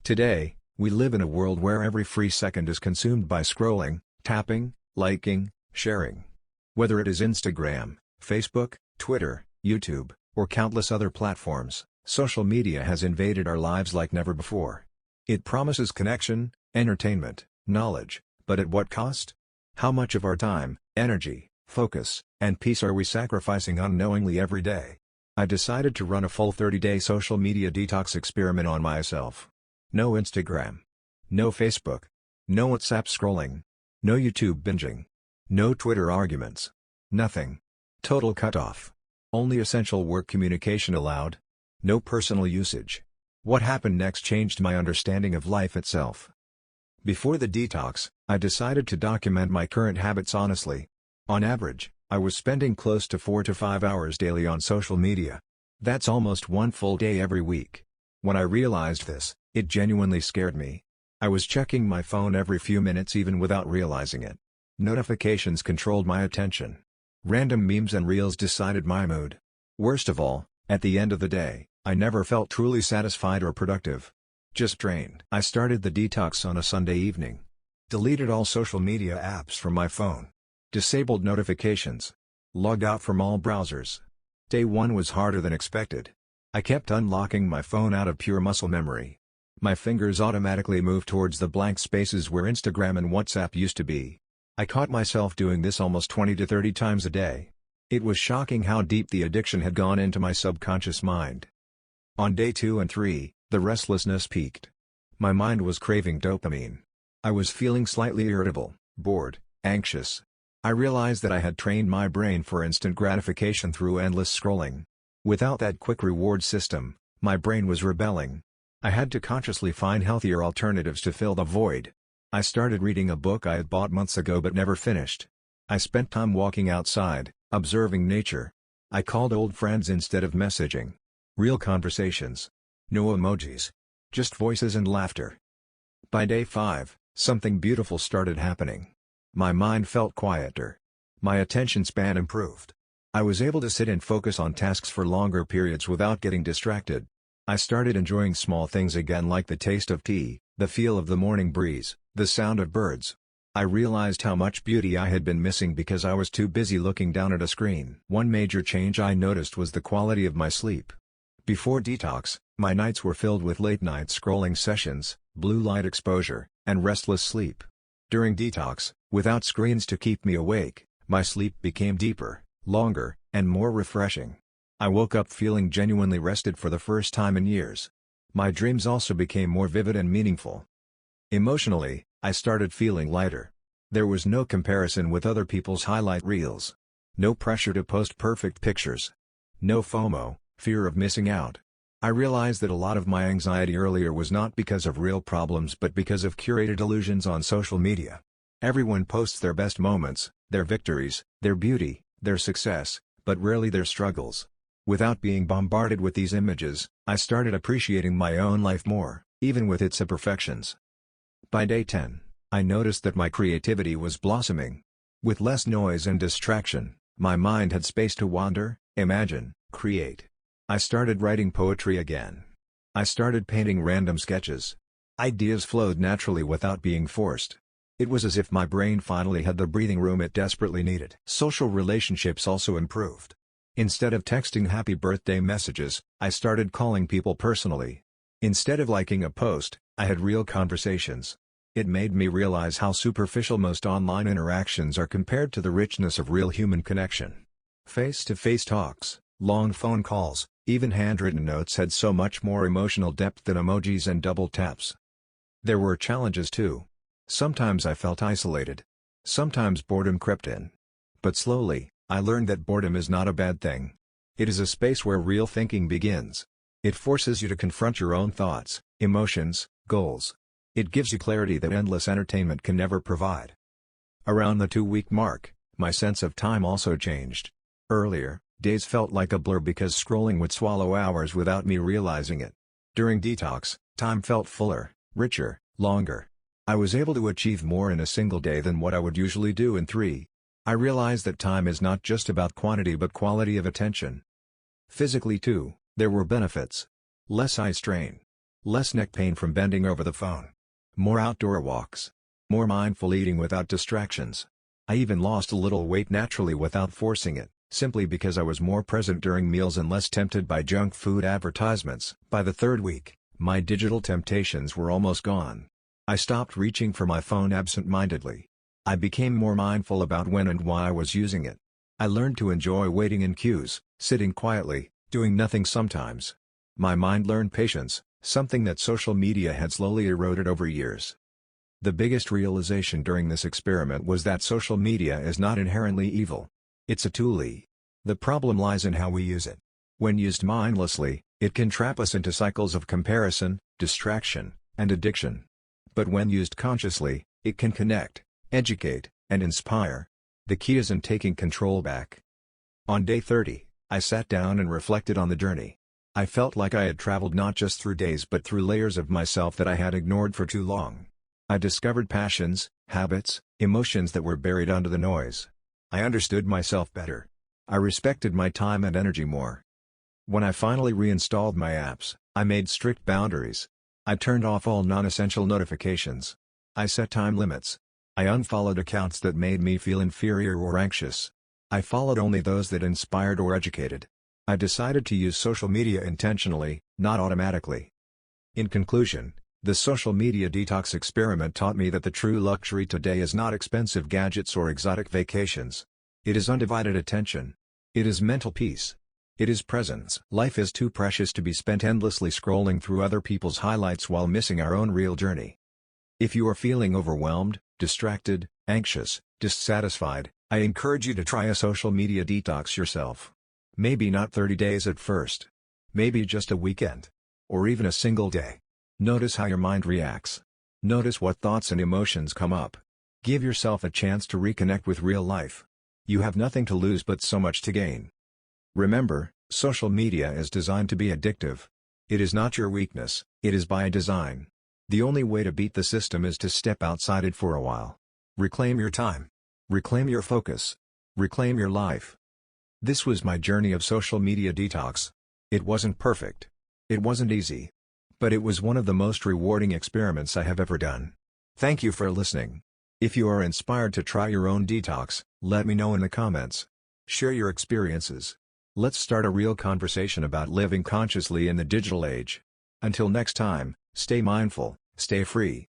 Today, we live in a world where every free second is consumed by scrolling, tapping, liking, sharing. Whether it is Instagram, Facebook, Twitter, YouTube, or countless other platforms, social media has invaded our lives like never before. It promises connection, entertainment, knowledge, but at what cost? How much of our time, energy, focus, and peace are we sacrificing unknowingly every day? I decided to run a full 30-day social media detox experiment on myself. No Instagram. No Facebook. No WhatsApp scrolling. No YouTube binging. No Twitter arguments. Nothing. Total cutoff. Only essential work communication allowed. No personal usage. What happened next changed my understanding of life itself. Before the detox, I decided to document my current habits honestly. On average, I was spending close to 4 to 5 hours daily on social media. That's almost one full day every week. When I realized this, it genuinely scared me. I was checking my phone every few minutes even without realizing it. Notifications controlled my attention. Random memes and reels decided my mood. Worst of all, at the end of the day, I never felt truly satisfied or productive. Just drained. I started the detox on a Sunday evening. Deleted all social media apps from my phone. Disabled notifications. Logged out from all browsers. Day 1 was harder than expected. I kept unlocking my phone out of pure muscle memory. My fingers automatically moved towards the blank spaces where Instagram and WhatsApp used to be. I caught myself doing this almost 20 to 30 times a day. It was shocking how deep the addiction had gone into my subconscious mind. On day 2 and 3, the restlessness peaked. My mind was craving dopamine. I was feeling slightly irritable, bored, anxious. I realized that I had trained my brain for instant gratification through endless scrolling. Without that quick reward system, my brain was rebelling. I had to consciously find healthier alternatives to fill the void. I started reading a book I had bought months ago but never finished. I spent time walking outside, observing nature. I called old friends instead of messaging. Real conversations. No emojis. Just voices and laughter. By day 5, something beautiful started happening. My mind felt quieter. My attention span improved. I was able to sit and focus on tasks for longer periods without getting distracted. I started enjoying small things again, like the taste of tea, the feel of the morning breeze, the sound of birds. I realized how much beauty I had been missing because I was too busy looking down at a screen. One major change I noticed was the quality of my sleep. Before detox, my nights were filled with late-night scrolling sessions, blue light exposure, and restless sleep. During detox, without screens to keep me awake, my sleep became deeper, longer, and more refreshing. I woke up feeling genuinely rested for the first time in years. My dreams also became more vivid and meaningful. Emotionally, I started feeling lighter. There was no comparison with other people's highlight reels. No pressure to post perfect pictures. No FOMO, fear of missing out. I realized that a lot of my anxiety earlier was not because of real problems but because of curated illusions on social media. Everyone posts their best moments, their victories, their beauty, their success, but rarely their struggles. Without being bombarded with these images, I started appreciating my own life more, even with its imperfections. By day 10, I noticed that my creativity was blossoming. With less noise and distraction, my mind had space to wander, imagine, create. I started writing poetry again. I started painting random sketches. Ideas flowed naturally without being forced. It was as if my brain finally had the breathing room it desperately needed. Social relationships also improved. Instead of texting happy birthday messages, I started calling people personally. Instead of liking a post, I had real conversations. It made me realize how superficial most online interactions are compared to the richness of real human connection. Face-to-face talks, long phone calls, even handwritten notes had so much more emotional depth than emojis and double taps. There were challenges too. Sometimes I felt isolated. Sometimes boredom crept in. But slowly, I learned that boredom is not a bad thing. It is a space where real thinking begins. It forces you to confront your own thoughts, emotions, goals. It gives you clarity that endless entertainment can never provide. Around the 2-week mark, my sense of time also changed. Earlier, days felt like a blur because scrolling would swallow hours without me realizing it. During detox, time felt fuller, richer, longer. I was able to achieve more in a single day than what I would usually do in 3. I realized that time is not just about quantity but quality of attention. Physically too, there were benefits. Less eye strain. Less neck pain from bending over the phone. More outdoor walks. More mindful eating without distractions. I even lost a little weight naturally without forcing it, simply because I was more present during meals and less tempted by junk food advertisements. By the third week, my digital temptations were almost gone. I stopped reaching for my phone absent-mindedly. I became more mindful about when and why I was using it. I learned to enjoy waiting in queues, sitting quietly, doing nothing sometimes. My mind learned patience, something that social media had slowly eroded over years. The biggest realization during this experiment was that social media is not inherently evil. It's a tool. The problem lies in how we use it. When used mindlessly, it can trap us into cycles of comparison, distraction, and addiction. But when used consciously, it can connect, educate, and inspire. The key is in taking control back. On day 30, I sat down and reflected on the journey. I felt like I had traveled not just through days but through layers of myself that I had ignored for too long. I discovered passions, habits, emotions that were buried under the noise. I understood myself better. I respected my time and energy more. When I finally reinstalled my apps, I made strict boundaries. I turned off all non-essential notifications. I set time limits. I unfollowed accounts that made me feel inferior or anxious. I followed only those that inspired or educated. I decided to use social media intentionally, not automatically. In conclusion, the social media detox experiment taught me that the true luxury today is not expensive gadgets or exotic vacations. It is undivided attention. It is mental peace. It is presence. Life is too precious to be spent endlessly scrolling through other people's highlights while missing our own real journey. If you are feeling overwhelmed, distracted, anxious, dissatisfied, I encourage you to try a social media detox yourself. Maybe not 30 days at first. Maybe just a weekend. Or even a single day. Notice how your mind reacts. Notice what thoughts and emotions come up. Give yourself a chance to reconnect with real life. You have nothing to lose but so much to gain. Remember, social media is designed to be addictive. It is not your weakness, it is by design. The only way to beat the system is to step outside it for a while. Reclaim your time. Reclaim your focus. Reclaim your life. This was my journey of social media detox. It wasn't perfect. It wasn't easy. But it was one of the most rewarding experiments I have ever done. Thank you for listening. If you are inspired to try your own detox, let me know in the comments. Share your experiences. Let's start a real conversation about living consciously in the digital age. Until next time, stay mindful, stay free.